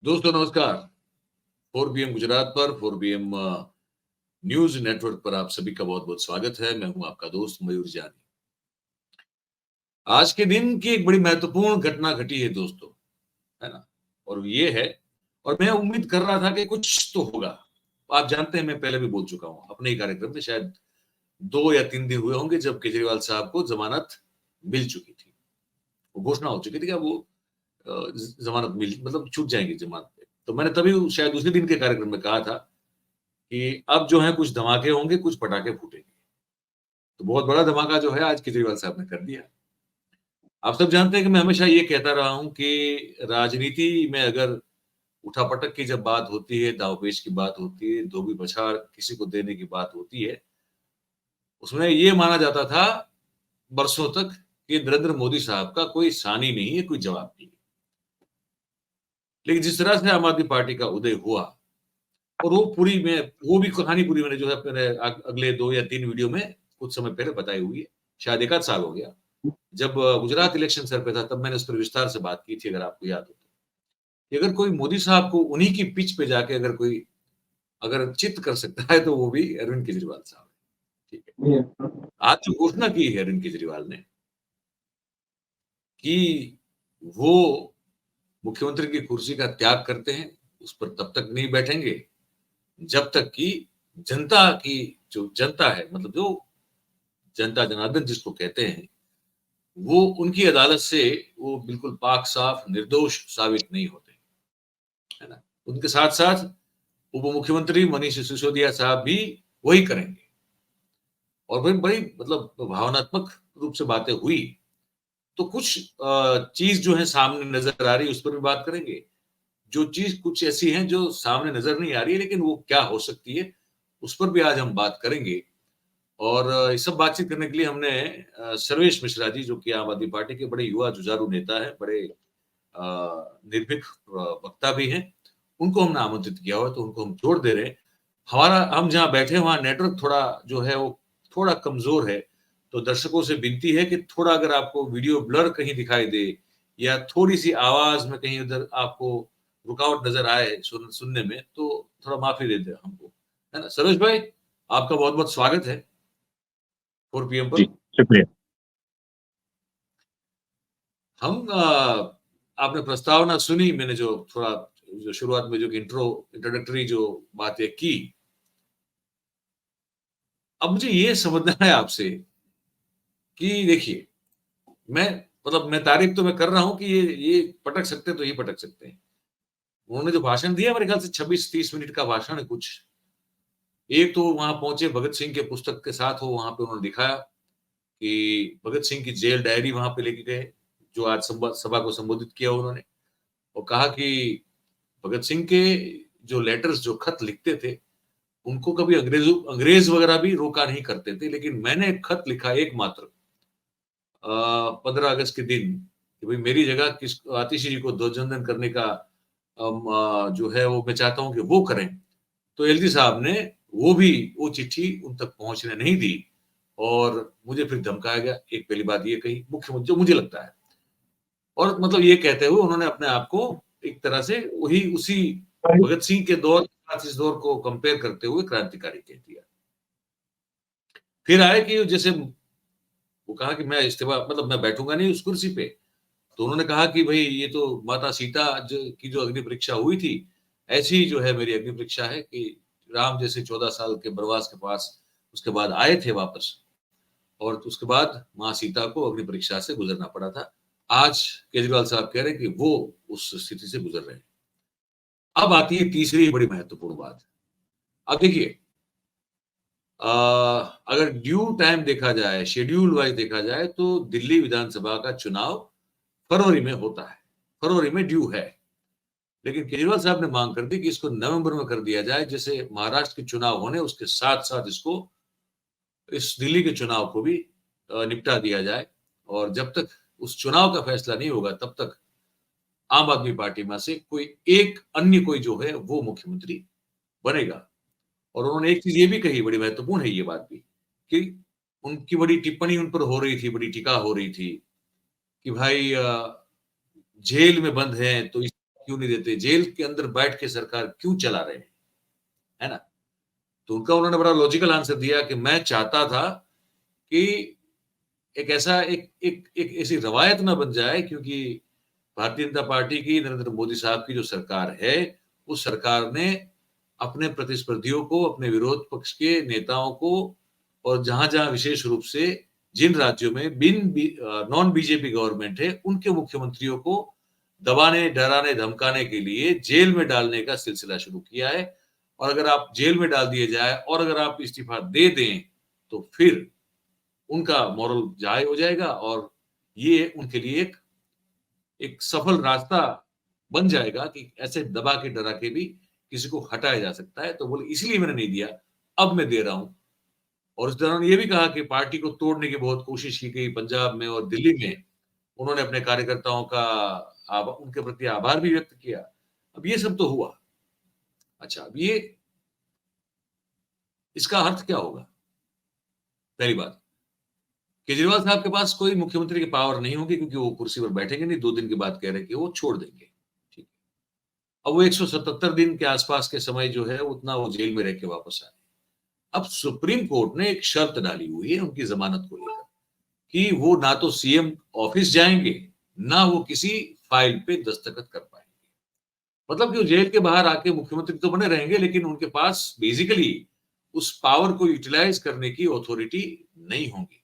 दोस्तों नमस्कार। 4 PM गुजरात पर 4 PM न्यूज नेटवर्क पर आप सभी का बहुत बहुत स्वागत है। मैं हूं आपका दोस्त मयूर जानी। आज के दिन की एक बड़ी महत्वपूर्ण घटना घटी है दोस्तों, है ना? और ये है, और मैं उम्मीद कर रहा था कि कुछ तो होगा। आप जानते हैं, मैं पहले भी बोल चुका हूं अपने ही कार्यक्रम में, शायद 2 या 3 दिन हुए होंगे जब केजरीवाल साहब को जमानत मिल चुकी थी। वो घोषणा हो चुकी थी कि अब वो जमानत मिल मतलब छूट जाएंगे जमानत पे। तो मैंने तभी शायद उसी दिन के कार्यक्रम में कहा था कि अब जो है कुछ धमाके होंगे, कुछ पटाखे फूटेंगे। तो बहुत बड़ा धमाका जो है आज केजरीवाल साहब ने कर दिया। आप सब जानते हैं कि मैं हमेशा ये कहता रहा हूं कि राजनीति में अगर उठापटक की जब बात होती है, दांवपेच की बात होती है, धोबी पछाड़ किसी को देने की बात होती है, उसमें ये माना जाता था बरसों तक कि नरेंद्र मोदी साहब का कोई सानी नहीं है, कोई जवाब नहीं है। लेकिन जिस तरह से आम आदमी पार्टी का उदय हुआ, और वो भी कहानी पूरी मैंने जो है अपने अगले 2 या 3 वीडियो में कुछ समय पहले बताई हुई है। शायद 1 आध साल हो गया। जब गुजरात इलेक्शन सर पे था तब मैंने उस पर विस्तार से बात की थी, अगर आपको याद हो तो। कि अगर कोई मोदी साहब को उन्हीं की पिच पे जाके अगर चित कर सकता है तो वो भी अरविंद केजरीवाल साहब है। ठीक है। आज जो घोषणा की है अरविंद केजरीवाल ने कि वो मुख्यमंत्री की कुर्सी का त्याग करते हैं, उस पर तब तक नहीं बैठेंगे जब तक कि जनता की जो जनता है, मतलब जो जनता जनार्दन जिसको कहते हैं, वो उनकी अदालत से वो बिल्कुल पाक साफ निर्दोष साबित नहीं होते, है ना? उनके साथ साथ उप मुख्यमंत्री मनीष सिसोदिया साहब भी वही करेंगे। और फिर बड़ी मतलब भावनात्मक रूप से बातें हुई, तो कुछ चीज जो है सामने नजर आ रही है उस पर भी बात करेंगे। जो चीज कुछ ऐसी हैं जो सामने नजर नहीं आ रही है लेकिन वो क्या हो सकती है, उस पर भी आज हम बात करेंगे। और ये सब बातचीत करने के लिए हमने सर्वेश मिश्रा जी, जो कि आम आदमी पार्टी के बड़े युवा जुझारू नेता है, बड़े निर्भीक वक्ता भी हैं, उनको हमने आमंत्रित किया हुआ, तो उनको हम जोड़ दे रहे हैं। हम जहाँ बैठे हैं वहाँ नेटवर्क थोड़ा जो है वो थोड़ा कमजोर है, तो दर्शकों से विनती है कि थोड़ा अगर आपको वीडियो ब्लर कहीं दिखाई दे या थोड़ी सी आवाज में कहीं उधर आपको रुकावट नजर आए सुनने में, तो थोड़ा माफी दे दे हमको, है ना? सर्वेश भाई, आपका बहुत बहुत स्वागत है 4 PM पर। जी, शुक्रिया। हम आपने प्रस्तावना सुनी, मैंने जो थोड़ा जो शुरुआत में जो इंट्रोडक्टरी जो बातें की, अब मुझे ये समझना है आपसे कि देखिए, मैं मैं तारीफ तो मैं कर रहा हूं कि ये पटक सकते हैं तो ये पटक सकते हैं। उन्होंने जो भाषण दिया मेरे ख्याल से 26-30 मिनट का भाषण है कुछ। एक तो वहां पहुंचे भगत सिंह के पुस्तक के साथ, हो वहां पे उन्होंने दिखाया कि भगत सिंह की जेल डायरी वहां पे लेके गए, जो आज सभा को संबोधित किया उन्होंने, और कहा कि भगत सिंह के जो लेटर्स, जो खत लिखते थे, उनको कभी अंग्रेज वगैरह भी रोका नहीं करते थे, लेकिन मैंने एक खत लिखा एकमात्र 15 अगस्त के दिन कि भाई मेरी जगह किस आतिशी जी को ध्वजवंदन करने का जो है वो मैं चाहता हूं कि वो करें। तो एलजी साहब ने वो चिट्ठी उन तक पहुंचने नहीं दी और मुझे फिर धमकाया गया। एक पहली बात ये कही मुख्यमंत्री, जो मुझे लगता है, और मतलब ये कहते हुए उन्होंने अपने आप को एक तरह से वही उसी भगत सिंह के दौर के साथ इस दौर को कंपेयर करते हुए क्रांतिकारी कह दिया। फिर आए कि जैसे वो कहा कि मैं इस्तीफा मैं बैठूंगा नहीं उस कुर्सी पे। तो उन्होंने कहा कि भाई ये तो माता सीता की जो अग्नि परीक्षा हुई थी, ऐसी ही जो है मेरी अग्नि परीक्षा है कि राम जैसे 14 साल के वनवास के पास उसके बाद आए थे वापस, और उसके बाद माँ सीता को अग्नि परीक्षा से गुजरना पड़ा था। आज केजरीवाल साहब कह रहे हैं कि वो उस स्थिति से गुजर रहे हैं। अब आती है तीसरी बड़ी महत्वपूर्ण बात। अब देखिए, अगर ड्यू टाइम देखा जाए, शेड्यूल वाइज देखा जाए, तो दिल्ली विधानसभा का चुनाव फरवरी में होता है, फरवरी में ड्यू है। लेकिन केजरीवाल साहब ने मांग कर दी कि इसको नवंबर में कर दिया जाए, जैसे महाराष्ट्र के चुनाव होने उसके साथ साथ इसको इस दिल्ली के चुनाव को भी निपटा दिया जाए, और जब तक उस चुनाव का फैसला नहीं होगा तब तक आम आदमी पार्टी में से कोई जो है वो मुख्यमंत्री बनेगा। और उन्होंने एक चीज ये भी कही, बड़ी महत्वपूर्ण है ये बात भी, कि उनकी बड़ी टिप्पणी उन पर हो रही थी, बड़ी टीका हो रही थी कि भाई जेल में बंद हैं तो इस क्यों नहीं देते, जेल के अंदर बैठ के सरकार क्यों चला रहे हैं, है ना? तो उनका उन्होंने बड़ा लॉजिकल आंसर दिया कि मैं चाहता था कि एक ऐसा एक ऐसी रवायत ना बन जाए, क्योंकि भारतीय जनता पार्टी की, नरेंद्र मोदी साहब की जो सरकार है, उस सरकार ने अपने प्रतिस्पर्धियों को, अपने विरोध पक्ष के नेताओं को, और जहां-जहां विशेष रूप से जिन राज्यों में नॉन बीजेपी गवर्नमेंट है, उनके मुख्यमंत्रियों को दबाने, डराने, धमकाने के लिए जेल में डालने का सिलसिला शुरू किया है। और अगर आप जेल में डाल दिए जाए और अगर आप इस्तीफा दे दें, तो फिर उनका मोरल ज़ाय हो जाएगा और ये उनके लिए एक सफल रास्ता बन जाएगा कि ऐसे दबा के, डरा के भी किसी को हटाया जा सकता है। तो बोले इसलिए मैंने नहीं दिया, अब मैं दे रहा हूँ। और उस दौरान ये भी कहा कि पार्टी को तोड़ने की बहुत कोशिश की गई पंजाब में और दिल्ली में। उन्होंने अपने कार्यकर्ताओं का उनके प्रति आभार भी व्यक्त किया। अब ये सब तो हुआ। अच्छा, अब ये इसका अर्थ क्या होगा? पहली बात, केजरीवाल साहब के पास कोई मुख्यमंत्री की पावर नहीं होगी, क्योंकि वो कुर्सी पर बैठेंगे नहीं, 2 दिन के बाद कह रहे हैं कि वो छोड़ देंगे। ठीक है। अब वो 177 दिन के आसपास के समय जो है, उतना वो जेल में रह के वापस आए। अब सुप्रीम कोर्ट ने एक शर्त डाली हुई है उनकी जमानत को लेकर, कि वो ना तो सीएम ऑफिस जाएंगे, ना वो किसी फाइल पे दस्तखत कर पाएंगे। मतलब कि वो जेल के बाहर आके मुख्यमंत्री तो बने रहेंगे, लेकिन उनके पास बेसिकली उस पावर को यूटिलाइज करने की अथॉरिटी नहीं होगी।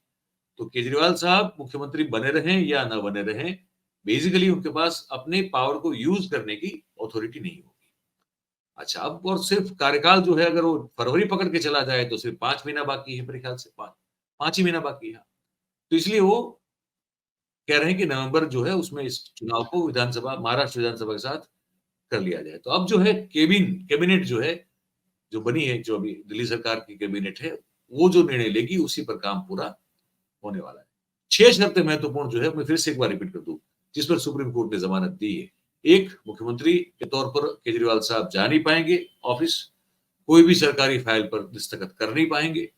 तो केजरीवाल साहब मुख्यमंत्री बने रहें या ना बने रहें, बेसिकली उनके पास अपने पावर को यूज करने की अथॉरिटी नहीं होगी। अच्छा, अब और सिर्फ कार्यकाल जो है, अगर वो फरवरी पकड़ के चला जाए तो सिर्फ 5 महीना बाकी है, मेरे ख्याल से 5 ही महीना बाकी है। तो इसलिए वो कह रहे हैं कि नवंबर जो है उसमें इस चुनाव को विधानसभा, महाराष्ट्र विधानसभा के साथ कर लिया जाए। तो अब जो है कैबिनेट जो है, जो बनी है, जो अभी दिल्ली सरकार की कैबिनेट है, वो जो निर्णय लेगी उसी पर काम पूरा होने वाला है। 6 शर्तें महत्वपूर्ण जो है, मैं फिर से एक बार रिपीट कर दूं, जिस पर सुप्रीम कोर्ट ने जमानत दी है। एक, मुख्यमंत्री के तौर पर केजरीवाल साहब जा नहीं पाएंगे ऑफिस, कोई भी सरकारी फाइल पर दस्तखत कर नहीं पाएंगे,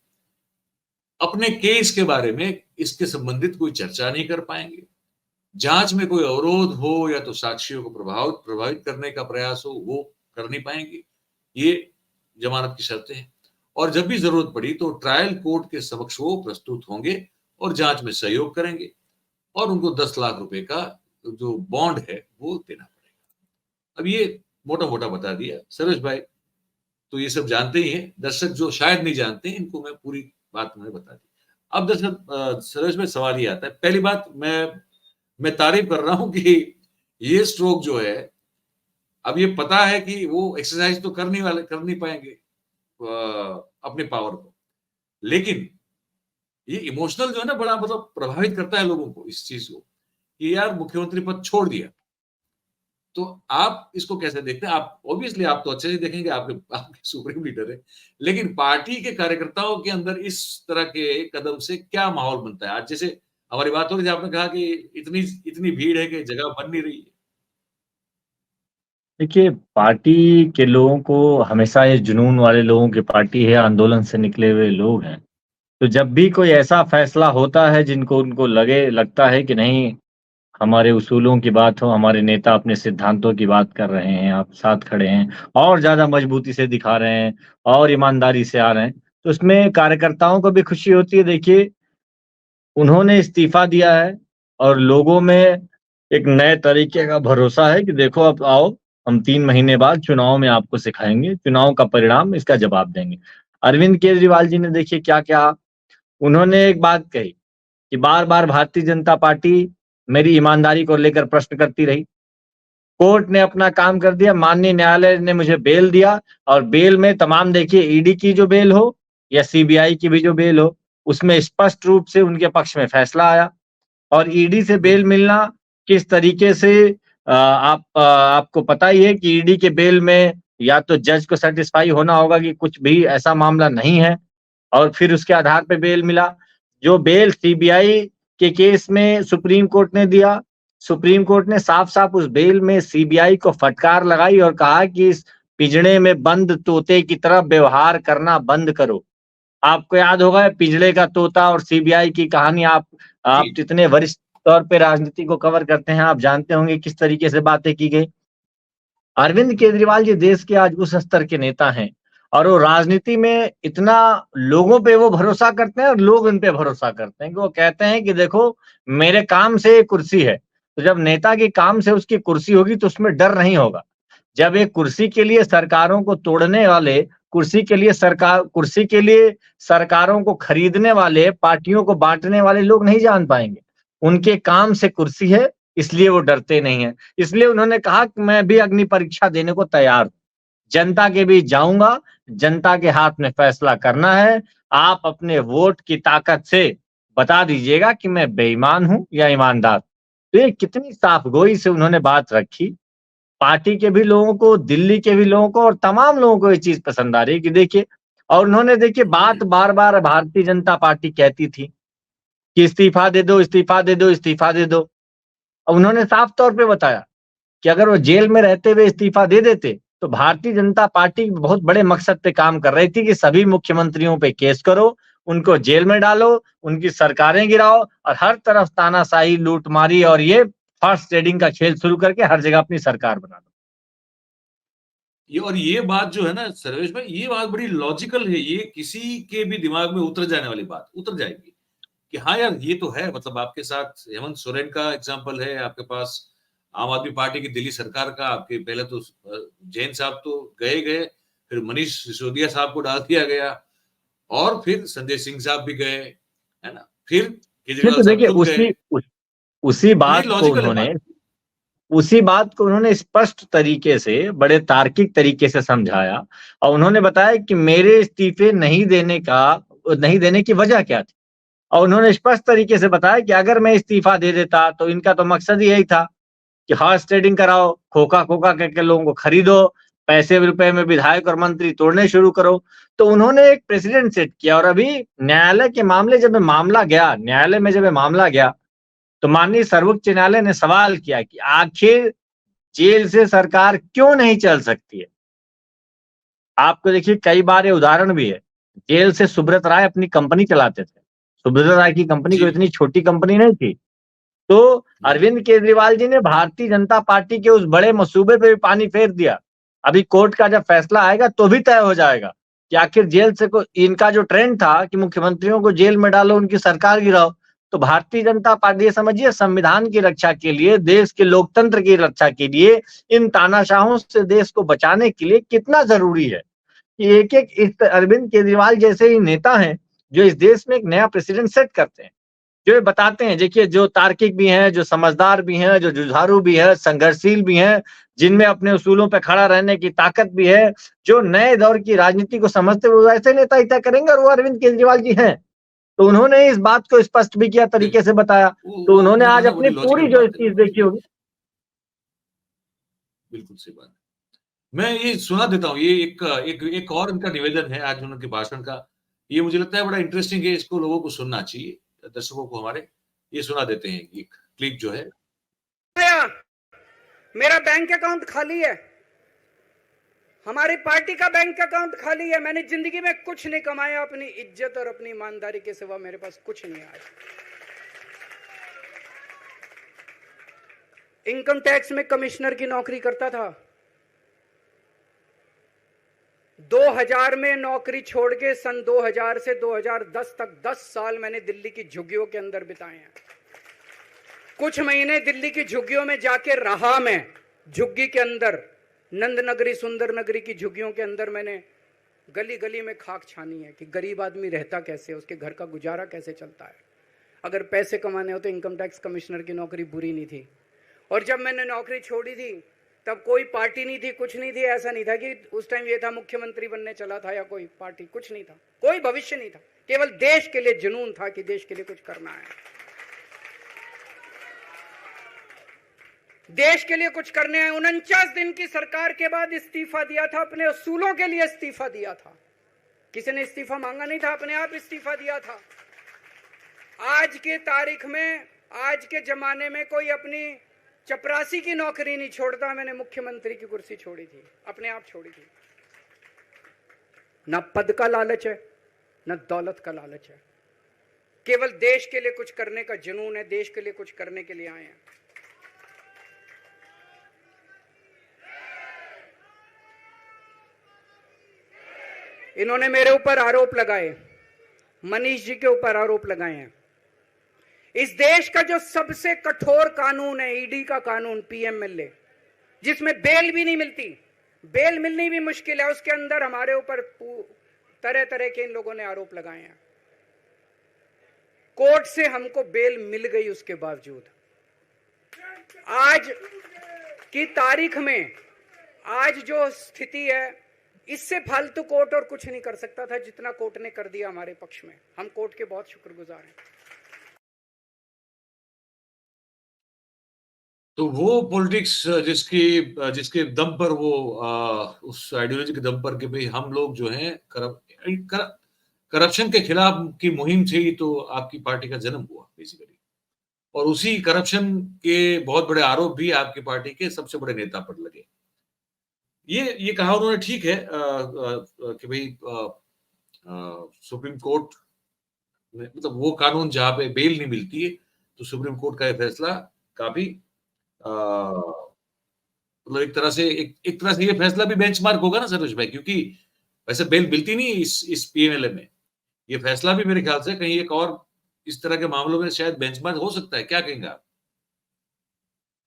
अपने केस के बारे में इसके संबंधित कोई चर्चा नहीं कर पाएंगे, जांच में कोई अवरोध हो या तो साक्ष्यों को प्रभावित करने का प्रयास हो, वो कर नहीं पाएंगे। ये जमानत की शर्तें हैं। और जब भी जरूरत पड़ी तो ट्रायल कोर्ट के समक्ष वो प्रस्तुत होंगे और जांच में सहयोग करेंगे, और उनको 10 लाख रुपए का जो बॉन्ड है वो देना पड़ेगा। अब ये मोटा मोटा बता दिया सरोज भाई, तो ये सब जानते ही हैं। दर्शक जो शायद नहीं जानते, इनको मैं पूरी बात मैंने बता दी। अब दर्शक सरोज में सवाल ये आता है, पहली बात, मैं तारीफ कर रहा हूं कि ये स्ट्रोक जो है, अब ये पता है कि वो एक्सरसाइज तो कर नहीं पाएंगे अपने पावर को, लेकिन ये इमोशनल जो है ना, बड़ा मतलब प्रभावित करता है लोगों को इस चीज को, कि यार मुख्यमंत्री पद छोड़ दिया। तो आप इसको कैसे देखते हैं? आप ऑब्वियसली आप तो अच्छे से देखेंगे, आपके सुप्रीम लीडर है, लेकिन पार्टी के कार्यकर्ताओं के अंदर इस तरह के कदम से क्या माहौल बनता है? आज जैसे हमारी बात हो रही थी, आपने कहा कि इतनी इतनी भीड़ है कि जगह बन नहीं रही है। देखिए, पार्टी के लोगों को हमेशा ये जुनून वाले लोगों की पार्टी है, आंदोलन से निकले हुए लोग हैं। तो जब भी कोई ऐसा फैसला होता है जिनको उनको लगता है कि नहीं, हमारे उसूलों की बात हो, हमारे नेता अपने सिद्धांतों की बात कर रहे हैं, आप साथ खड़े हैं और ज़्यादा मजबूती से दिखा रहे हैं और ईमानदारी से आ रहे हैं, तो उसमें कार्यकर्ताओं को भी खुशी होती है। देखिए, उन्होंने इस्तीफ़ा दिया है और लोगों में एक नए तरीके का भरोसा है कि देखो अब आओ, हम 3 महीने बाद चुनाव में आपको सिखाएँगे, चुनाव का परिणाम इसका जवाब देंगे। अरविंद केजरीवाल जी ने देखिए क्या कहा, उन्होंने एक बात कही कि बार-बार भारतीय जनता पार्टी मेरी ईमानदारी को लेकर प्रश्न करती रही। कोर्ट ने अपना काम कर दिया, माननीय न्यायालय ने मुझे बेल दिया और बेल में तमाम देखिए ईडी की जो बेल हो या सीबीआई की भी जो बेल हो, उसमें स्पष्ट रूप से उनके पक्ष में फैसला आया। और ईडी से बेल बिल्कुल। मिलना किस तरीके से आपको पता ही है कि ईडी के बेल में या तो जज को सैटिस्फाई होना होगा कि कुछ भी ऐसा मामला नहीं है और फिर उसके आधार पे बेल मिला। जो बेल सीबीआई के केस में सुप्रीम कोर्ट ने दिया, सुप्रीम कोर्ट ने साफ-साफ उस बेल में सीबीआई को फटकार लगाई और कहा कि इस पिंजड़े में बंद तोते की तरह व्यवहार करना बंद करो। आपको याद होगा पिंजड़े का तोता और सीबीआई की कहानी, आप जी, जितने वरिष्ठ तौर पे राजनीति को कवर करते हैं, आप जानते होंगे किस तरीके से बातें की गई। अरविंद केजरीवाल जी देश के आज उस स्तर के नेता हैं और वो राजनीति में इतना लोगों पे वो भरोसा करते हैं और लोग उन पे भरोसा करते हैं कि वो कहते हैं कि देखो मेरे काम से कुर्सी है, तो जब नेता के काम से उसकी कुर्सी होगी तो उसमें डर नहीं होगा। जब एक कुर्सी के लिए सरकारों को तोड़ने वाले, कुर्सी के लिए सरकारों को खरीदने वाले, पार्टियों को बाँटने वाले लोग नहीं जान पाएँगे। उनके काम से कुर्सी है, इसलिए वो डरते नहीं हैं। इसलिए उन्होंने कहा कि मैं भी अग्नि परीक्षा देने को तैयार हूँ। जनता के बीच जाऊँगा, जनता के हाथ में फैसला करना है। आप अपने वोट की ताकत से बता दीजिएगा कि मैं बेईमान हूँ या ईमानदार। तो ये कितनी साफ़गोई से उन्होंने बात रखी। पार्टी के भी लोगों को, दिल्ली के भी लोगों को और तमाम लोगों को ये चीज़ पसंद आ रही है कि देखिए और उन्होंने देखिए बात बार-बार भारतीय जनता पार्टी कहती थी कि इस्तीफा दे दो, इस्तीफा दे दो, इस्तीफा दे दो। और उन्होंने साफ तौर पे बताया कि अगर वो जेल में रहते हुए इस्तीफा दे देते, तो भारतीय जनता पार्टी बहुत बड़े मकसद पे काम कर रही थी कि सभी मुख्यमंत्रियों पे केस करो, उनको जेल में डालो, उनकी सरकारें गिराओ और हर तरफ तानाशाही, लूटमारी और ये हॉर्स ट्रेडिंग का खेल शुरू करके हर जगह अपनी सरकार बना दो। ये बात जो है ना सर्वेश भाई, ये बात बड़ी लॉजिकल है। ये किसी के भी दिमाग में उतर जाने वाली बात उतर जाएगी कि हाँ यार, ये तो है। मतलब आपके साथ हेमंत सोरेन का एग्जाम्पल है, आपके पास आम आदमी पार्टी की दिल्ली सरकार का, आपके पहले तो जैन साहब तो गए गए, फिर मनीष सिसोदिया साहब को डाल दिया गया, और फिर संजय सिंह साहब भी गए, है ना, फिर नहीं केजरीवाल तो साहब देखिए खुद गए। उसी तो ये बात को लॉजिकल है उन्होंने बात। उसी बात को उन्होंने स्पष्ट तरीके से, बड़े तार्किक तरीके से समझाया और उन्होंने बताया कि मेरे इस्तीफे नहीं देने की वजह क्या थी। और उन्होंने स्पष्ट तरीके से बताया कि अगर मैं इस्तीफा दे देता तो इनका तो मकसद ही यही था कि हॉर्स ट्रेडिंग कराओ, खोखा-खोखा करके लोगों को खरीदो, पैसे रुपए में विधायक और मंत्री तोड़ने शुरू करो। तो उन्होंने एक प्रेसिडेंट सेट किया और अभी न्यायालय में जब ये मामला गया, तो माननीय सर्वोच्च न्यायालय ने सवाल किया कि आखिर जेल से सरकार क्यों नहीं चल सकती है? आपको देखिए कई बार ये उदाहरण भी है। जेल से सुब्रत राय अपनी कंपनी चलाते थे। सुब्रत राय की कंपनी जी। कोई इतनी छोटी कंपनी नहीं थी। तो नहीं। अरविंद केजरीवाल जी ने भारतीय जनता पार्टी के उस बड़े मंसूबे पे भी पानी फेर दिया। अभी कोर्ट का जब फैसला आएगा तो भी तय हो जाएगा कि आखिर जेल से को इनका जो ट्रेंड था कि मुख्यमंत्रियों को जेल में डालो, उनकी सरकार गिराओ। तो भारतीय जनता पार्टी ये समझिए संविधान की रक्षा के लिए, देश के लोकतंत्र की रक्षा के लिए, इन तानाशाहों से देश को बचाने के लिए कितना ज़रूरी है कि एक-एक इस अरविंद केजरीवाल जैसे ही नेता हैं, जो इस देश में एक नया प्रेसिडेंट सेट करते हैं। जो ये बताते हैं देखिए जो तार्किक भी हैं, जो समझदार भी हैं, जो जुझारू भी हैं, संघर्षशील भी हैं, जिनमें अपने उसूलों पे खड़ा रहने की ताकत भी है, जो नए दौर की राजनीति को समझते हुए वैसे नेता ही तय करेंगे और वो अरविंद केजरीवाल जी हैं। तो उन्होंने इस बात को स्पष्ट भी किया, तरीके बिल्कुल। से बताया। तो वो उन्होंने उन्होंने आज ना अपनी बड़ी पूरी लॉजिकल जो बात करी, चीज़ देखी बिल्कुल। होगी। बिल्कुल सही बात। मैं ये सुना देता हूँ, ये एक और इनका निवेदन है आज उनके भाषण का। ये मुझे लगता है बड़ा इंटरेस्टिंग है, इसको लोगों को सुनना चाहिए, दर्शकों को हमारे। ये सुना देते हैं, एक क्लिप जो है। मेरा बैंक अकाउंट खाली है, हमारी पार्टी का बैंक अकाउंट खाली है। मैंने जिंदगी में कुछ नहीं कमाया, अपनी इज्जत और अपनी ईमानदारी के सिवा मेरे पास कुछ नहीं आया। इनकम टैक्स में कमिश्नर की नौकरी करता था। 2000 में नौकरी छोड़ के सन 2000 से 2010 तक 10 साल मैंने दिल्ली की झुग्गियों के अंदर बिताए हैं। कुछ महीने दिल्ली की झुग्गियों में जाके रहा मैं। झुग्गी के अंदर, नंद नगरी, सुंदर नगरी की झुग्गियों के अंदर मैंने गली गली में खाक छानी है कि गरीब आदमी रहता कैसे, उसके घर का गुजारा कैसे चलता है। अगर पैसे कमाने हो तो इनकम टैक्स कमिश्नर की नौकरी बुरी नहीं थी। और जब मैंने नौकरी छोड़ी थी तब कोई पार्टी नहीं थी, कुछ नहीं थी। ऐसा नहीं था कि उस टाइम ये था मुख्यमंत्री बनने चला था या कोई पार्टी, कुछ नहीं था, कोई भविष्य नहीं था। केवल देश के लिए जुनून था कि देश के लिए कुछ करना है, देश के लिए कुछ करने हैं। 49 दिन की सरकार के बाद इस्तीफा दिया था, अपने असूलों के लिए इस्तीफा दिया था। किसी ने इस्तीफा मांगा नहीं था, अपने आप इस्तीफा दिया था। आज के तारीख में, आज के जमाने में कोई अपनी चपरासी की नौकरी नहीं छोड़ता। मैंने मुख्यमंत्री की कुर्सी छोड़ी थी, अपने आप छोड़ी थी। ना पद का लालच है, ना दौलत का लालच है, केवल देश के लिए कुछ करने का जुनून है। देश के लिए कुछ करने के लिए आए हैं। इन्होंने मेरे ऊपर आरोप लगाए, मनीष जी के ऊपर आरोप लगाए हैं। इस देश का जो सबसे कठोर कानून है ईडी का कानून, पीएमएलए, जिसमें बेल भी नहीं मिलती, बेल मिलनी भी मुश्किल है, उसके अंदर हमारे ऊपर तरह तरह के इन लोगों ने आरोप लगाए हैं। कोर्ट से हमको बेल मिल गई, उसके बावजूद आज की तारीख में आज जो स्थिति है, इससे फालतू कोर्ट और कुछ नहीं कर सकता था जितना कोर्ट ने कर दिया हमारे पक्ष में। हम कोर्ट के बहुत शुक्रगुजार हैं। तो वो पॉलिटिक्स जिसके दम पर वो उस आइडियोलॉजी के दम पर कि भाई हम लोग जो हैं करप्शन के खिलाफ की मुहिम से ही तो आपकी पार्टी का जन्म हुआ बेसिकली, और उसी करप्शन के बहुत बड़े आरोप भी आपकी पार्टी के सबसे बड़े नेता पर लगे। ये कहा उन्होंने, ठीक है कि भाई सुप्रीम कोर्ट में, मतलब वो कानून जहां पे बेल नहीं मिलती है, तो सुप्रीम कोर्ट का ये फैसला काफी मतलब एक तरह से ये फैसला भी बेंचमार्क होगा ना सरोज भाई, क्योंकि वैसे बेल मिलती नहीं इस पीएमएलए में। ये फैसला भी मेरे ख्याल से कहीं एक और इस तरह के मामलों में शायद बेंचमार्क हो सकता है। क्या कहेंगे आप?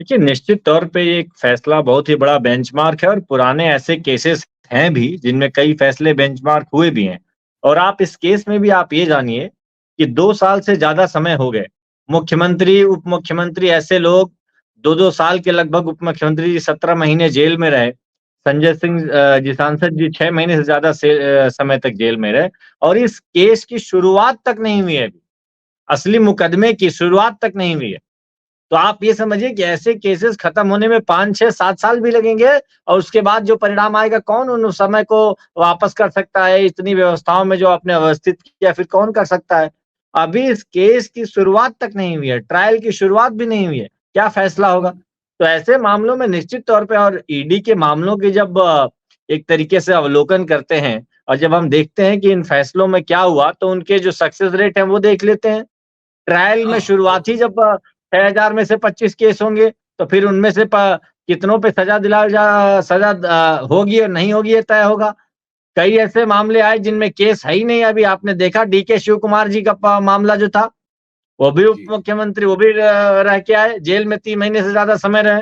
देखिए, निश्चित तौर पे ये एक फैसला बहुत ही बड़ा बेंचमार्क है, और पुराने ऐसे केसेस हैं भी जिनमें कई फैसले बेंचमार्क हुए भी हैं। और आप इस केस में भी आप ये जानिए कि 2 साल से ज्यादा समय हो गए, मुख्यमंत्री, उप मुख्यमंत्री, ऐसे लोग 2-2 साल के लगभग उप मुख्यमंत्री जी 17 महीने जेल में रहे। संजय सिंह जी, सांसद जी 6 महीने से ज्यादा समय तक जेल में रहे, और इस केस की शुरुआत तक नहीं हुई है अभी। असली मुकदमे की शुरुआत तक नहीं हुई है। तो आप ये समझिए कि ऐसे केसेस खत्म होने में 5, 6, 7 साल भी लगेंगे, और उसके बाद जो परिणाम आएगा, कौन उन समय को वापस कर सकता है? इतनी व्यवस्थाओं में जो आपने व्यवस्थित किया, फिर कौन कर सकता है? अभी इस केस की शुरुआत तक नहीं हुई है, ट्रायल की शुरुआत भी नहीं हुई है, क्या फैसला होगा? तो ऐसे मामलों में निश्चित तौर पे, और ईडी के मामलों की जब एक तरीके से अवलोकन करते हैं, और जब हम देखते हैं कि इन फैसलों में क्या हुआ, तो उनके जो सक्सेस रेट है वो देख लेते हैं। ट्रायल में शुरुआत ही जब 6,000 में से 25 केस होंगे, तो फिर उनमें से कितनों पे सजा होगी और नहीं होगी, ये तय होगा। कई ऐसे मामले आए जिनमें केस है ही नहीं। अभी आपने देखा डीके शिव कुमार जी का मामला जो था, वो भी उप मुख्यमंत्री, वो भी रह के आए, जेल में 3 महीने से ज्यादा समय रहे,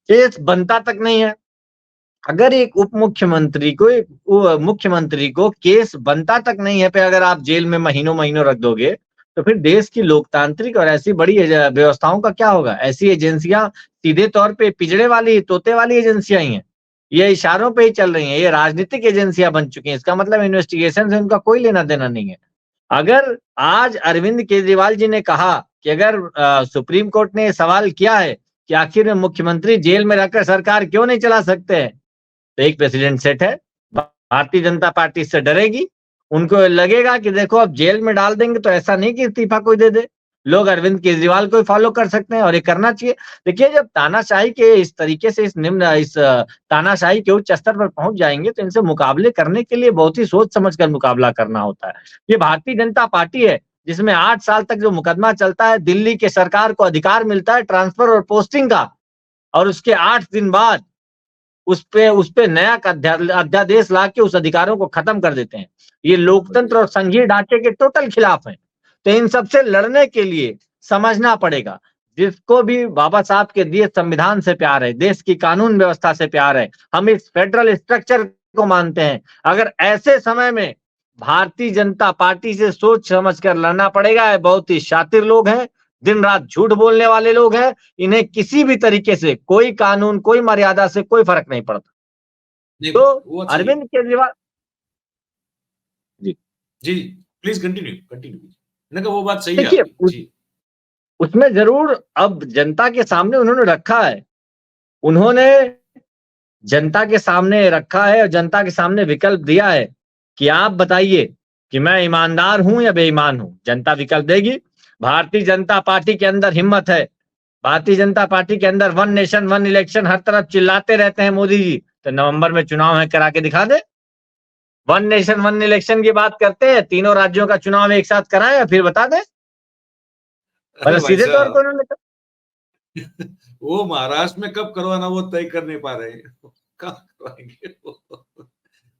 केस बनता तक नहीं है। अगर एक उप मुख्यमंत्री को, मुख्यमंत्री को केस बनता तक नहीं है पे अगर आप जेल में महीनों महीनों रख दोगे, तो फिर देश की लोकतांत्रिक और ऐसी बड़ी व्यवस्थाओं का क्या होगा? ऐसी एजेंसियां सीधे तौर पे पिजड़े वाली, तोते वाली एजेंसियां ही हैं। ये इशारों पे ही चल रही हैं, ये राजनीतिक एजेंसियां बन चुकी हैं। इसका मतलब इन्वेस्टिगेशन से उनका कोई लेना देना नहीं है। अगर आज अरविंद केजरीवाल जी ने कहा कि अगर सुप्रीम कोर्ट ने सवाल किया है कि आखिर मुख्यमंत्री जेल में रहकर सरकार क्यों नहीं चला सकते हैं, तो एक प्रेसिडेंट सेट है, भारतीय जनता पार्टी इससे डरेगी। उनको लगेगा कि देखो अब जेल में डाल देंगे तो ऐसा नहीं कि इस्तीफा कोई दे दे, लोग अरविंद केजरीवाल को फॉलो कर सकते हैं, और ये करना चाहिए। देखिए, जब तानाशाही के इस तरीके से इस तानाशाही के उच्च स्तर पर पहुंच जाएंगे, तो इनसे मुकाबले करने के लिए बहुत ही सोच समझ कर मुकाबला करना होता है। ये भारतीय जनता पार्टी है जिसमें 8 साल तक जो मुकदमा चलता है, दिल्ली के सरकार को अधिकार मिलता है ट्रांसफर और पोस्टिंग का, और उसके 8 दिन बाद उस पे नया अध्यादेश ला के उस अधिकारों को खत्म कर देते हैं। ये लोकतंत्र और संघीय ढांचे के टोटल खिलाफ है। तो इन सबसे लड़ने के लिए समझना पड़ेगा, जिसको भी बाबा साहब के दिए संविधान से प्यार है, देश की कानून व्यवस्था से प्यार है, हम इस फेडरल स्ट्रक्चर को मानते हैं। अगर ऐसे समय में भारतीय जनता पार्टी से सोच समझकर लड़ना पड़ेगा। बहुत ही शातिर लोग हैं, दिन रात झूठ बोलने वाले लोग हैं, इन्हें किसी भी तरीके से कोई कानून, कोई मर्यादा से कोई फर्क नहीं पड़ता। तो अरविंद केजरीवाल जी प्लीज कंटिन्यू। वो बात सही है। देखिए, उसमें जरूर अब जनता के सामने उन्होंने रखा है, उन्होंने जनता के सामने रखा है और जनता के सामने विकल्प दिया है कि आप बताइए कि मैं ईमानदार हूं या बेईमान हूं। जनता विकल्प देगी। भारतीय जनता पार्टी के अंदर हिम्मत है, भारतीय जनता पार्टी के अंदर 1 नेशन 1 इलेक्शन हर तरफ चिल्लाते रहते हैं मोदी जी, तो नवंबर में चुनाव है, करा के दिखा दे। 1 नेशन 1 इलेक्शन की बात करते हैं, तीनों राज्यों का चुनाव एक साथ कराए, फिर बता दे। मतलब सीधे तौर पर उन्होंने वो महाराष्ट्र में कब करवाना वो तय कर नहीं पा रहे हैं, कहाँ करवाएंगे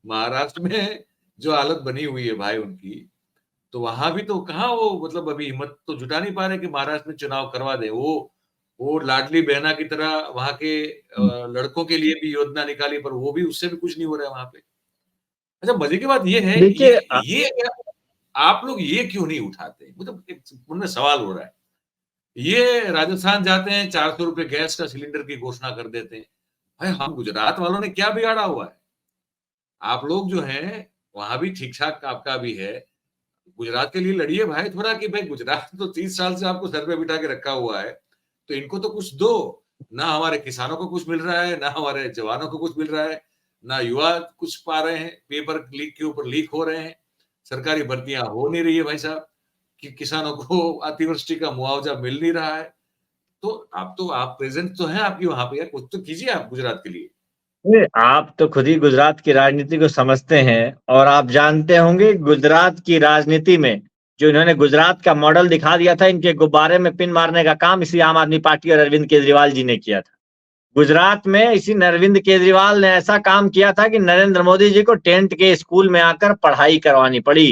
महाराष्ट्र में जो हालत बनी हुई है भाई उनकी, तो वहां भी तो कहाँ वो मतलब अभी हिम्मत तो जुटा नहीं पा रहे कि महाराष्ट्र में चुनाव करवा दे। वो लाडली बहना की तरह वहां के लड़कों के लिए भी योजना निकाली, पर वो भी उससे भी कुछ नहीं हो रहा है वहां पे। अच्छा, मजे की बात ये है, देखिए ये आप लोग ये क्यों नहीं उठाते? मतलब एक मन में सवाल हो रहा है। ये राजस्थान जाते हैं, 400 रुपए गैस का सिलेंडर की घोषणा कर देते हैं। भाई हम गुजरात वालों ने क्या बिगाड़ा हुआ है? आप लोग जो हैं वहां भी ठीक ठाक आपका भी है। गुजरात के लिए लड़िए भाई थोड़ा, कि भाई गुजरात तो 30 साल से आपको सर पे बिठा के रखा हुआ है, तो इनको तो कुछ दो। ना हमारे किसानों को कुछ मिल रहा है, ना हमारे जवानों को कुछ मिल रहा है, ना युवा कुछ पा रहे हैं, पेपर लीक के ऊपर लीक हो रहे हैं, सरकारी भर्तियां हो नहीं रही है भाई साहब, कि किसानों को अतिवृष्टि का मुआवजा मिल नहीं रहा है। तो आप प्रेजेंट तो हैं आपकी वहां पे, यार कुछ तो कीजिए आप गुजरात के लिए। नहीं, आप तो खुद ही गुजरात की राजनीति को समझते हैं और आप जानते होंगे गुजरात की राजनीति में जो इन्होंने गुजरात का मॉडल दिखा दिया था, इनके गुब्बारे में पिन मारने का काम इसी आम आदमी पार्टी और अरविंद केजरीवाल जी ने किया था। गुजरात में इसी अरविंद केजरीवाल ने ऐसा काम किया था कि नरेंद्र मोदी जी को टेंट के स्कूल में आकर पढ़ाई करवानी पड़ी।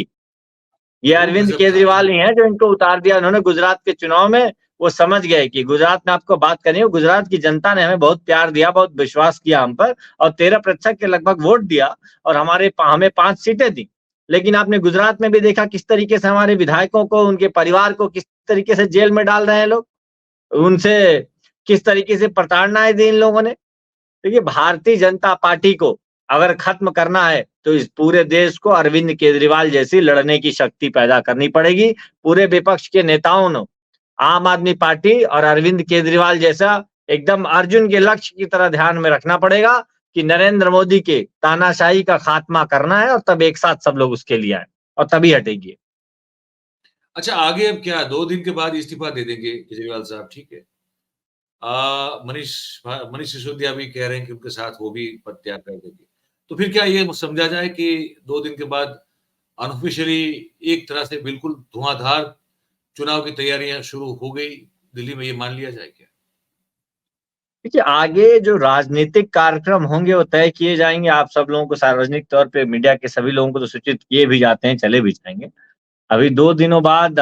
ये वो अरविंद गजब था केजरीवाल भाई। ही हैं जो इनको उतार दिया उन्होंने गुजरात के चुनाव में। वो समझ गए कि गुजरात में आपको बात करनी है, गुजरात की जनता ने हमें बहुत प्यार दिया, बहुत विश्वास किया हम पर और 13% के लगभग वोट दिया और हमें 5 सीटें दी। लेकिन आपने गुजरात में भी देखा किस तरीके से हमारे विधायकों को, उनके परिवार को किस तरीके से जेल में डाल रहे हैं लोग, उनसे किस तरीके से प्रताड़नाएं दी इन लोगों ने। देखिए भारतीय जनता पार्टी को अगर खत्म करना है तो इस पूरे देश को अरविंद केजरीवाल जैसी लड़ने की शक्ति पैदा करनी पड़ेगी। पूरे विपक्ष के नेताओं ने आम आदमी पार्टी और अरविंद केजरीवाल जैसा एकदम अर्जुन के लक्ष्य की तरह ध्यान में रखना पड़ेगा कि नरेंद्र मोदी के तानाशाही का खात्मा करना है और तब एक साथ सब लोग उसके लिए आए और तभी हटेगी। अच्छा, आगे अब क्या 2 दिन के बाद इस्तीफा दे देंगे केजरीवाल साहब, ठीक है। मनीष मनीष सिसोदिया भी कह रहे हैं कि उनके साथ वो भी पद त्याग कर देंगे। तो फिर क्या ये समझा जाए कि 2 दिन के बाद अनऑफिशियली एक तरह से बिल्कुल धुआंधार चुनाव की तैयारियां शुरू हो गई दिल्ली में, ये मान लिया जाए क्या? देखिए आगे जो राजनीतिक कार्यक्रम होंगे वो तय किए जाएंगे। आप सब लोगों को सार्वजनिक तौर पे मीडिया के सभी लोगों को तो सूचित किए भी जाते हैं, चले भी जाएंगे। अभी 2 दिनों बाद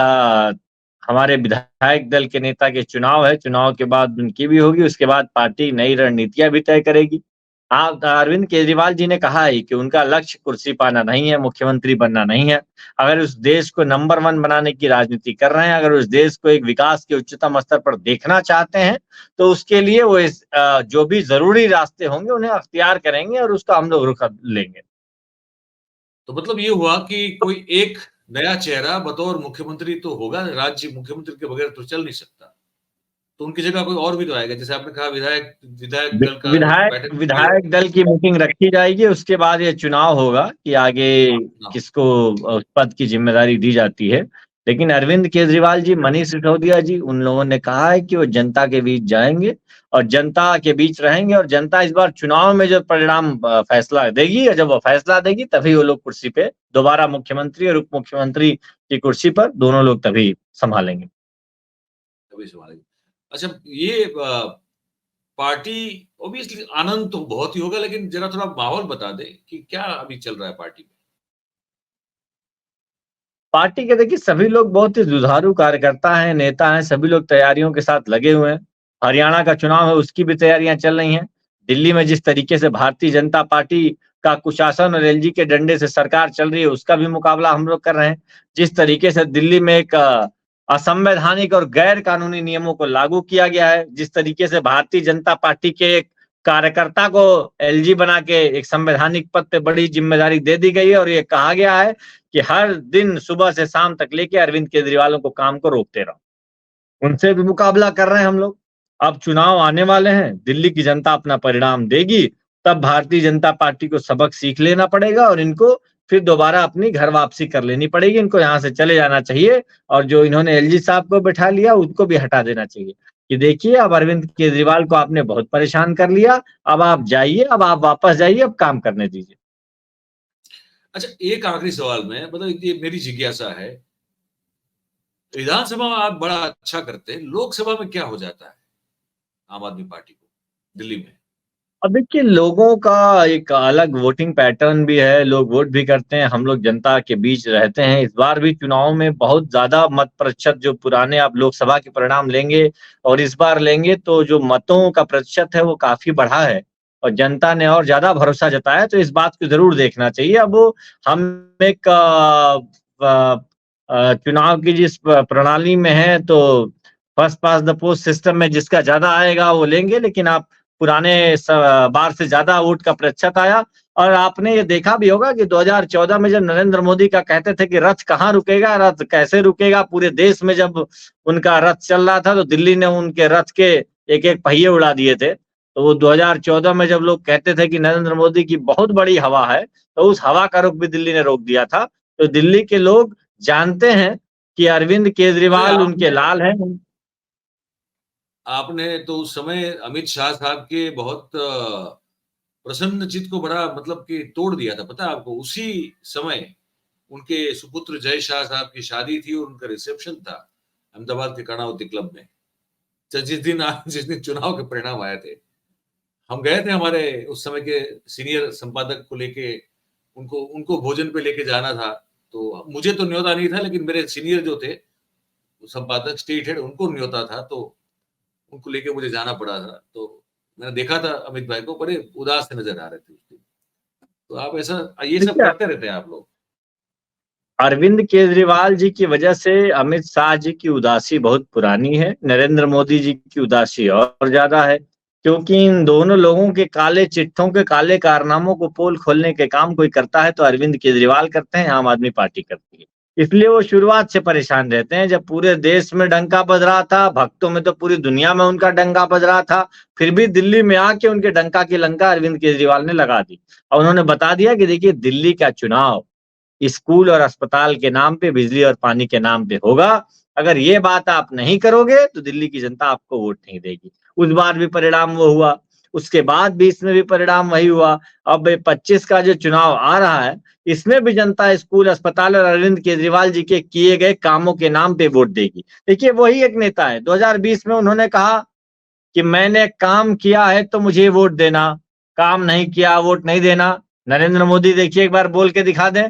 हमारे विधायक दल के नेता के चुनाव है, चुनाव के बाद उनकी भी होगी, उसके बाद पार्टी नई रणनीतियाँ भी तय करेगी। अरविंद केजरीवाल जी ने कहा है कि उनका लक्ष्य कुर्सी पाना नहीं है, मुख्यमंत्री बनना नहीं है। अगर उस देश को नंबर 1 बनाने की राजनीति कर रहे हैं, अगर उस देश को एक विकास के उच्चतम स्तर पर देखना चाहते हैं, तो उसके लिए वो जो भी ज़रूरी रास्ते होंगे उन्हें अख्तियार करेंगे और उसका हम लोग रुख लेंगे। तो मतलब ये हुआ कि कोई एक नया चेहरा बतौर मुख्यमंत्री तो होगा, राज्य मुख्यमंत्री के बगैर तो चल नहीं सकता। तो उनकी जगह कोई और भी तो आएगा, जैसे आपने कहा विधायक विधायक दल का विधायक बैठक होती है। विधायक दल की मीटिंग रखी जाएगी, उसके बाद ये चुनाव होगा कि आगे हाँ, किसको उस पद की जिम्मेदारी दी जाती है। लेकिन अरविंद केजरीवाल जी, मनीष सिसोदिया जी, उन लोगों ने कहा है कि वो जनता के बीच जाएंगे और जनता के बीच रहेंगे और जनता इस बार चुनाव में जो परिणाम फैसला देगी और जब वो फैसला देगी तभी वो लोग कुर्सी पे दोबारा मुख्यमंत्री और उप मुख्यमंत्री की कुर्सी पर दोनों लोग तभी संभालेंगे। तभी संभालेंगे। अच्छा, ये पार्टी ऑब्वियसली आनंद तो बहुत ही होगा, लेकिन जरा थोड़ा माहौल बता दें कि क्या अभी चल रहा है पार्टी में? पार्टी के देखिए सभी लोग बहुत ही जुझारू कार्यकर्ता हैं, नेता हैं, सभी लोग तैयारियों के साथ लगे हुए हैं। हरियाणा का चुनाव है, उसकी भी तैयारियां चल रही हैं। दिल्ली में जिस तरीके से भारतीय जनता पार्टी का कुशासन और एलजी के डंडे से सरकार चल रही है, उसका भी मुकाबला हम लोग कर रहे हैं। जिस तरीके से दिल्ली में एक असंवैधानिक और गैर कानूनी नियमों को लागू किया गया है, जिस तरीके से भारतीय जनता पार्टी के एक कार्यकर्ता को एलजी बना के एक संवैधानिक पद पे बड़ी जिम्मेदारी दे दी गई है और ये कहा गया है कि हर दिन सुबह से शाम तक लेके अरविंद केजरीवालों को काम को रोकते रहो। उनसे भी मुकाबला कर रहे हैं हम लोग। अब चुनाव आने वाले हैं, दिल्ली की जनता अपना परिणाम देगी, तब भारतीय जनता पार्टी को सबक सीख लेना पड़ेगा और इनको फिर दोबारा अपनी घर वापसी कर लेनी पड़ेगी। इनको यहाँ से चले जाना चाहिए और जो इन्होंने एलजी साहब को बैठा लिया उनको भी हटा देना चाहिए कि देखिए अब अरविंद केजरीवाल को आपने बहुत परेशान कर लिया, अब आप जाइए, अब आप वापस जाइए, अब काम करने दीजिए। अच्छा, एक आखिरी सवाल में मतलब ये मेरी जिज्ञासा है, विधानसभा में आप बड़ा अच्छा करते हैं, लोकसभा में क्या हो जाता है आम आदमी पार्टी को दिल्ली में? अब देखिए, लोगों का एक अलग वोटिंग पैटर्न भी है, लोग वोट भी करते हैं, हम लोग जनता के बीच रहते हैं। इस बार भी चुनाव में बहुत ज़्यादा मत प्रतिशत जो पुराने आप लोकसभा के परिणाम लेंगे और इस बार लेंगे, तो जो मतों का प्रतिशत है, वो काफ़ी बढ़ा है और जनता ने और ज़्यादा भरोसा जताया है, तो इस बात को ज़रूर देखना चाहिए। अब वो हम एक चुनाव की जिस प्रणाली में हैं, तो first pass the post system में जिसका ज़्यादा आएगा, वो लेंगे, लेकिन आप पुराने बार से ज्यादा वोट का प्रतिशत आया। और आपने ये देखा भी होगा कि 2014 में जब नरेंद्र मोदी का कहते थे कि रथ कहाँ रुकेगा, रथ कैसे रुकेगा, पूरे देश में जब उनका रथ चल रहा था तो दिल्ली ने उनके रथ के एक एक पहिए उड़ा दिए थे। तो वो 2014 में जब लोग कहते थे कि नरेंद्र मोदी की बहुत बड़ी हवा है, तो उस हवा का रुख भी दिल्ली ने रोक दिया था। तो दिल्ली के लोग जानते हैं कि अरविंद अरे केजरीवाल उनके आपने लाल हैं। आपने तो उस समय अमित शाह साहब के बहुत प्रसन्न चित्त को बड़ा मतलब कि तोड़ दिया था, पता है आपको? उसी समय उनके सुपुत्र जय शाह साहब की शादी थी और उनका रिसेप्शन था अहमदाबाद के कर्णावती क्लब में। तो जिस दिन चुनाव के परिणाम आए थे, हम गए थे, हमारे उस समय के सीनियर संपादक को लेके, उनको उनको भोजन पे लेके जाना था। तो मुझे तो न्योता नहीं था, लेकिन मेरे सीनियर जो थे संपादक, स्टेट हेड, उनको न्योता था, तो उनको लेके मुझे जाना पड़ा था। तो मैंने देखा था अमित भाई को, बड़े उदास से नजर आ रहे थे उस दिन। तो आप ऐसा ये सब देखिए, करते रहते हैं आप लोग? अरविंद केजरीवाल जी की वजह से अमित शाह जी की उदासी बहुत पुरानी है, नरेंद्र मोदी जी की उदासी और ज्यादा है, क्योंकि इन दोनों लोगों के काले चिट्ठों के काले कारनामों को पोल खोलने के काम कोई करता है तो अरविंद केजरीवाल करते हैं, आम आदमी पार्टी करती है। इसलिए वो शुरुआत से परेशान रहते हैं। जब पूरे देश में डंका बज रहा था, भक्तों में तो पूरी दुनिया में उनका डंका बज रहा था, फिर भी दिल्ली में आके उनके डंका की लंका अरविंद केजरीवाल ने लगा दी और उन्होंने बता दिया कि देखिए, दिल्ली का चुनाव स्कूल और अस्पताल के नाम पे, बिजली और पानी के नाम पे होगा। अगर ये बात आप नहीं करोगे तो दिल्ली की जनता आपको वोट नहीं देगी। उस बार भी परिणाम वो हुआ, उसके बाद 20 में भी परिणाम वही हुआ। अब 25 का जो चुनाव आ रहा है, इसमें भी जनता स्कूल, अस्पताल और अरविंद केजरीवाल जी के किए गए कामों के नाम पे वोट देगी। देखिए, वही एक नेता है। 2020 में उन्होंने कहा कि मैंने काम किया है तो मुझे वोट देना, काम नहीं किया वोट नहीं देना। नरेंद्र मोदी देखिए, एक बार बोल के दिखा दें।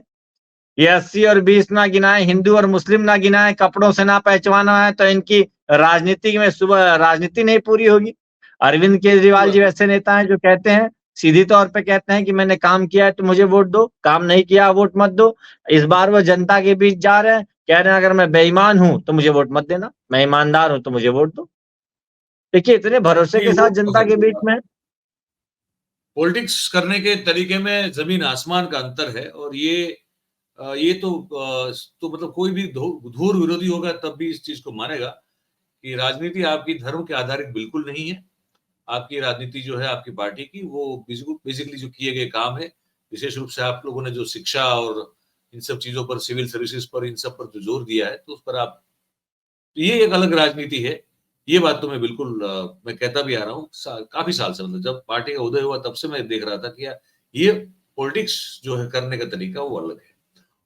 ये 80 और 20 ना गिनाए, हिंदू और मुस्लिम ना गिनाए, कपड़ों से ना पहचाना है, तो इनकी राजनीति में सुबह राजनीति नहीं पूरी होगी। अरविंद सही केजरीवाल जी बात है। वैसे नेता हैं जो कहते हैं, सीधी तौर पे कहते हैं कि मैंने काम किया है तो मुझे वोट दो, काम नहीं किया वोट मत दो। इस बार वो जनता के बीच जा रहे हैं, कह रहे हैं अगर मैं बेईमान हूं तो मुझे वोट मत देना, मैं ईमानदार हूं तो मुझे वोट दो। देखिए, इतने भरोसे नहीं के वो साथ तो जनता है, के बीच में। पॉलिटिक्स करने के तरीके में जमीन आसमान का अंतर है। और ये तो मतलब कोई भी धूर विरोधी होगा तब भी इस चीज को मानेगा कि राजनीति आपकी धर्म के आधारित बिल्कुल नहीं है। आपकी राजनीति जो है आपकी पार्टी की, वो बेसिकली जो किए गए काम है, विशेष रूप से आप लोगों ने जो शिक्षा और इन सब चीजों पर, सिविल सर्विसेज पर, इन सब पर जो जोर दिया है, तो उस पर आप, ये एक अलग राजनीति है। ये बात तो मैं बिल्कुल मैं कहता भी आ रहा हूँ काफी साल से, मतलब जब पार्टी का उदय हुआ तब से मैं देख रहा था कि यार ये पॉलिटिक्स जो है करने का तरीका वो अलग है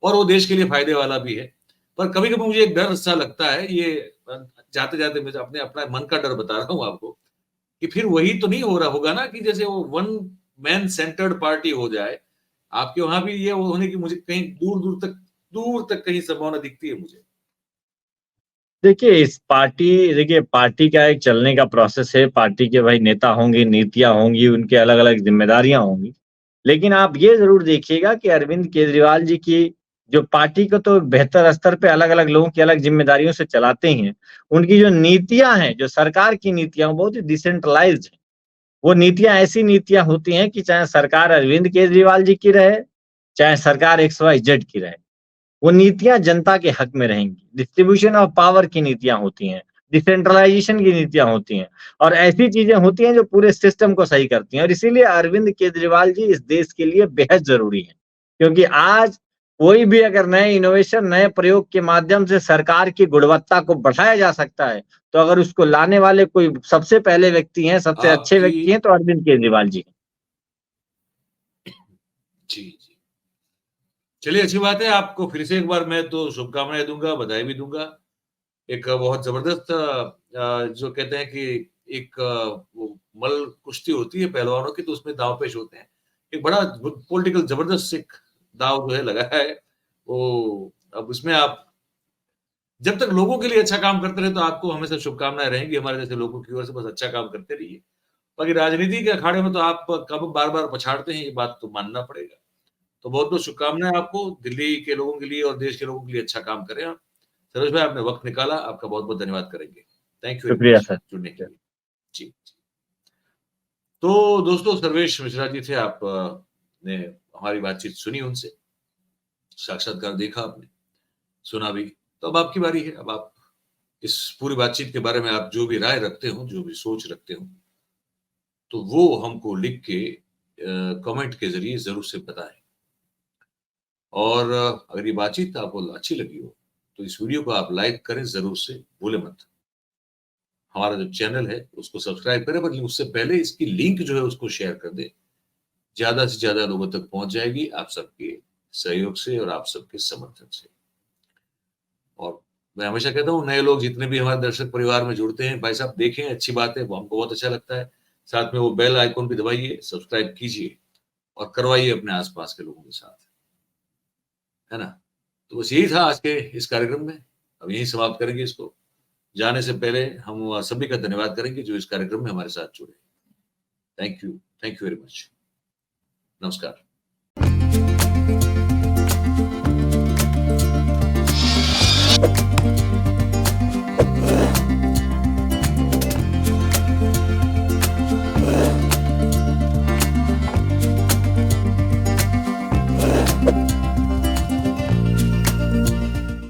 और वो देश के लिए फायदे वाला भी है। पर कभी कभी मुझे एक डर सा लगता है, ये जाते जाते मैं अपने अपना मन का डर बता रहा हूँ आपको, कि फिर वही तो नहीं हो रहा होगा ना कि जैसे वो वन मैन सेंटर्ड पार्टी हो जाए। आपके वहां भी ये होने की मुझे कहीं दूर तक कहीं संभावना दिखती है मुझे। देखिए, पार्टी का एक चलने का प्रोसेस है। पार्टी के भाई नेता होंगे, नीतियां होंगी, उनके अलग अलग जिम्मेदारियां होंगी। लेकिन आप ये जरूर देखिएगा कि अरविंद केजरीवाल जी की जो पार्टी को तो बेहतर स्तर पे अलग अलग लोगों की अलग जिम्मेदारियों से चलाते ही हैं, उनकी जो नीतियां हैं, जो सरकार की नीतियां, बहुत ही डिसेंट्रलाइज्ड है। वो नीतियां ऐसी नीतियां होती हैं कि चाहे सरकार अरविंद केजरीवाल जी की रहे, चाहे सरकार XYZ की रहे, वो नीतियां जनता के हक में रहेंगी। डिस्ट्रीब्यूशन ऑफ पावर की नीतियां होती हैं, डिसेंट्रलाइजेशन की नीतियां होती हैं और ऐसी चीजें होती हैं जो पूरे सिस्टम को सही करती हैं। और इसीलिए अरविंद केजरीवाल जी इस देश के लिए बेहद जरूरी है, क्योंकि आज कोई भी अगर नए इनोवेशन, नए प्रयोग के माध्यम से सरकार की गुणवत्ता को बढ़ाया जा सकता है, तो अगर उसको लाने वाले कोई सबसे पहले व्यक्ति हैं, सबसे अच्छे आपकी व्यक्ति हैं, तो अरविंद केजरीवाल जी हैं। जी जी, चलिए अच्छी बात है। आपको फिर से एक बार मैं तो शुभकामनाएं दूंगा, बधाई भी दूंगा। एक बहुत जबरदस्त जो कहते हैं कि एक वो मल कुश्ती होती है पहलवानों की, तो उसमें दाव पेश होते हैं। एक बड़ा पॉलिटिकल जबरदस्त एक दाव जो है लगा है वो। अब उसमें आप जब तक लोगों के लिए अच्छा काम करते रहे तो आपको हमेशा शुभकामनाएं रहेंगी हमारे जैसे लोगों की ओर से। बस अच्छा काम करते रहिए। बाकी राजनीति के अखाड़े में तो आप कब बार-बार पछाड़ते हैं, ये बात तो मानना पड़ेगा। तो बहुत-बहुत शुभकामनाएं आपको, दिल्ली के लोगों के लिए और देश के लोगों के लिए अच्छा काम करें आप। सरोज भाई, आपने वक्त निकाला, आपका बहुत-बहुत धन्यवाद करेंगे। थैंक यू वेरी शुक्रिया मच सर। जुड़ने के लिए। जी। तो दोस्तों, सर्वेश मिश्रा जी थे, आप ने हमारी बातचीत सुनी उनसे, साक्षात्कार देखा आपने, सुना भी। तो अब आपकी बारी है। अब आप इस पूरी बातचीत के बारे में आप जो भी राय रखते हो, जो भी सोच रखते हो, तो वो हमको लिख के कमेंट के ज़रिए ज़रूर से बताएँ। और अगर ये बातचीत आपको अच्छी लगी हो, तो इस वीडियो को आप लाइक करें ज़रूर से, भूलें मत। हमारा जो चैनल है, उसको सब्सक्राइब करें, पर उससे पहले इसकी लिंक जो है उसको शेयर कर दें। ज़्यादा से ज़्यादा लोगों तक पहुँच जाएगी आप सबके सहयोग से और आप सबके समर्थन से। और मैं हमेशा कहता हूँ, नए लोग जितने भी हमारे दर्शक परिवार में जुड़ते हैं, भाई साहब देखें, अच्छी बात है, वो हमको बहुत अच्छा लगता है। साथ में वो बेल आइकन भी दबाइए, सब्सक्राइब कीजिए और करवाइए अपने आस-पास के लोगों के साथ। है ना? तो बस यही था आज के इस कार्यक्रम में। अब यहीं समाप्त करेंगे इसको। जाने से पहले हम सभी का धन्यवाद करेंगे जो इस कार्यक्रम में हमारे साथ जुड़े। Thank you very much. नमस्कार।